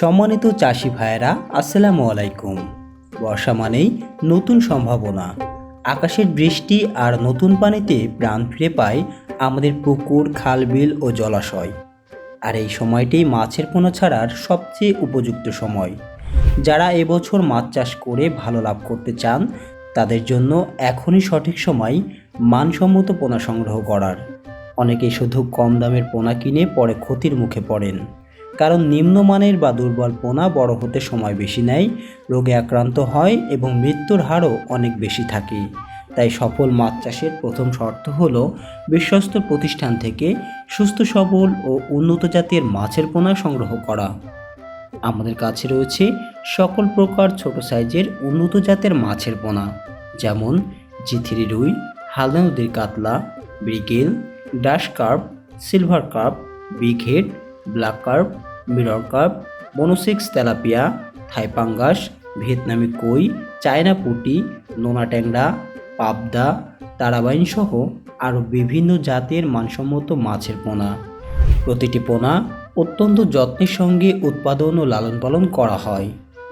সম্মানিত চাষি ভাইয়েরা, আসসালামু আলাইকুম। বর্ষা মানেই নতুন সম্ভাবনা। আকাশের বৃষ্টি আর নতুন পানিতে প্রাণ ফিরে পায় আমাদের পুকুর, খাল, বিল ও জলাশয়। আর এই সময়টি মাছের পোনা ছাড়ার সবচেয়ে উপযুক্ত সময়। যারা এবছর মাছ চাষ করে ভালো লাভ করতে চান, তাদের জন্য এখনই সঠিক সময় মানসম্মত পোনা সংগ্রহ করার। অনেকেই শুধু কম দামের পোনা কিনে পরে ক্ষতির মুখে পড়েন, কারণ নিম্নমানের বা দুর্বল পোনা বড় হতে সময় বেশি নেয়, রোগে আক্রান্ত হয় এবং মৃত্যুর হারও অনেক বেশি থাকে। তাই সফল মাছ চাষের প্রথম শর্ত হলো বিশ্বস্ত প্রতিষ্ঠান থেকে সুস্থ সবল ও উন্নত জাতের মাছের পোনা সংগ্রহ করা। আমাদের কাছে রয়েছে সকল প্রকার ছোট সাইজের উন্নত জাতের মাছের পোনা, যেমন জি3 রুই, হালদা নদীর কাতলা, ব্রিগেল, ডাশ carp, silver carp, big head, black carp, mirror carp, monosex tilapia, Thai পাঙ্গাস, ভিয়েতনামি কই, চায়না পুঁটি, নোনা ট্যাংরা, পাবদা, তারাবাইন সহ আরও বিভিন্ন জাতের মানসম্মত মাছের পোনা। প্রতিটি পোনা অত্যন্ত যত্নের সঙ্গে উৎপাদন ও লালন পালন করা হয়।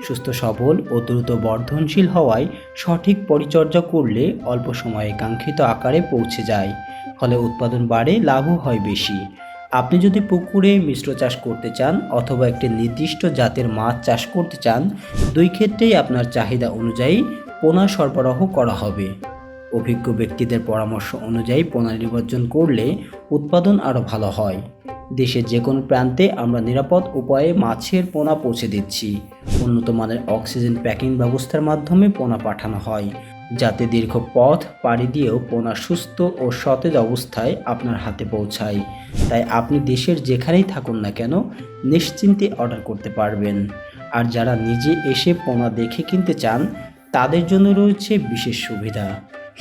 সুস্থ সবল ও দ্রুত বর্ধনশীল হওয়ায় সঠিক পরিচর্যা করলে অল্প সময়ে কাঙ্ক্ষিত আকারে পৌঁছে যায়, ফলে উৎপাদন বাড়ে, লাভও হয় বেশি। আপনি যদি পুকুরে মিশ্র চাষ করতে চান অথবা একটি নির্দিষ্ট জাতের মাছ চাষ করতে চান, দুই ক্ষেত্রেই আপনার চাহিদা অনুযায়ী পোনা সরবরাহ করা হবে। অভিজ্ঞ ব্যক্তিদের পরামর্শ অনুযায়ী পোনা নির্বাচন করলে উৎপাদন আরও ভালো হয়। দেশের যে কোনো প্রান্তে আমরা নিরাপদ উপায়ে মাছের পোনা পৌঁছে দিচ্ছি। উন্নত মানের অক্সিজেন প্যাকিং ব্যবস্থার মাধ্যমে পোনা পাঠানো হয়, যাতে দীর্ঘ পথ পাড়ি দিয়েও পোনা সুস্থ ও সতেজ অবস্থায় আপনার হাতে পৌঁছায়। তাই আপনি দেশের যেখানেই থাকুন না কেন নিশ্চিন্তে অর্ডার করতে পারবেন। আর যারা নিজে এসে পোনা দেখে কিনতে চান, তাদের জন্য রয়েছে বিশেষ সুবিধা।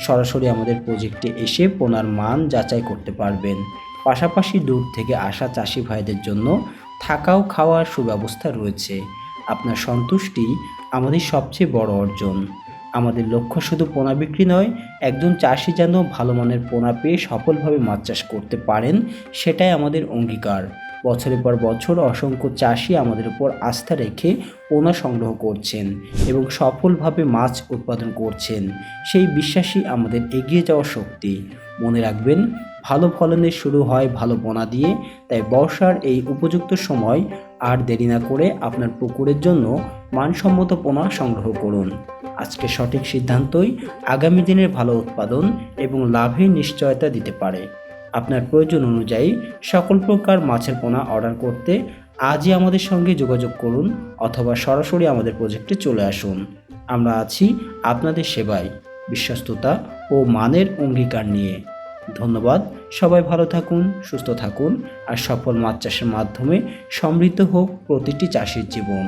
সরাসরি আমাদের প্রজেক্টে এসে পোনার মান যাচাই করতে পারবেন। পাশাপাশি দূর থেকে আসা চাষি ভাইদের জন্য থাকা ও খাওয়ার সুব্যবস্থা রয়েছে। আপনার সন্তুষ্টি আমাদের সবচেয়ে বড় অর্জন। আমাদের লক্ষ্য শুধু পোনা বিক্রি নয়, একজন চাষি যেন ভালো মানের পোনা পেয়ে সফলভাবে মাছ চাষ করতে পারেন, সেটাই আমাদের অঙ্গীকার। বছরের পর বছর অসংখ্য চাষি আমাদের উপর আস্থা রেখে পোনা সংগ্রহ করছেন এবং সফলভাবে মাছ উৎপাদন করছেন। সেই বিশ্বাসই আমাদের এগিয়ে যাওয়ার শক্তি। মনে রাখবেন, ভালো ফলনের শুরু হয় ভালো পোনা দিয়ে। তাই বর্ষার এই উপযুক্ত সময় আর দেরি না করে আপনার পুকুরের জন্য মানসম্মত পোনা সংগ্রহ করুন। আজকে সঠিক সিদ্ধান্তই আগামী দিনের ভালো উৎপাদন এবং লাভের নিশ্চয়তা দিতে পারে। আপনার প্রয়োজন অনুযায়ী সকল প্রকার মাছের পোনা অর্ডার করতে আজই আমাদের সঙ্গে যোগাযোগ করুন অথবা সরাসরি আমাদের প্রজেক্টে চলে আসুন। আমরা আছি আপনাদের সেবায়, বিশ্বস্ততা ও মানের অঙ্গীকার নিয়ে। ধন্যবাদ। সবাই ভালো থাকুন, সুস্থ থাকুন আর সফল মাছ চাষের মাধ্যমে সমৃদ্ধ হোক প্রতিটি চাষির জীবন।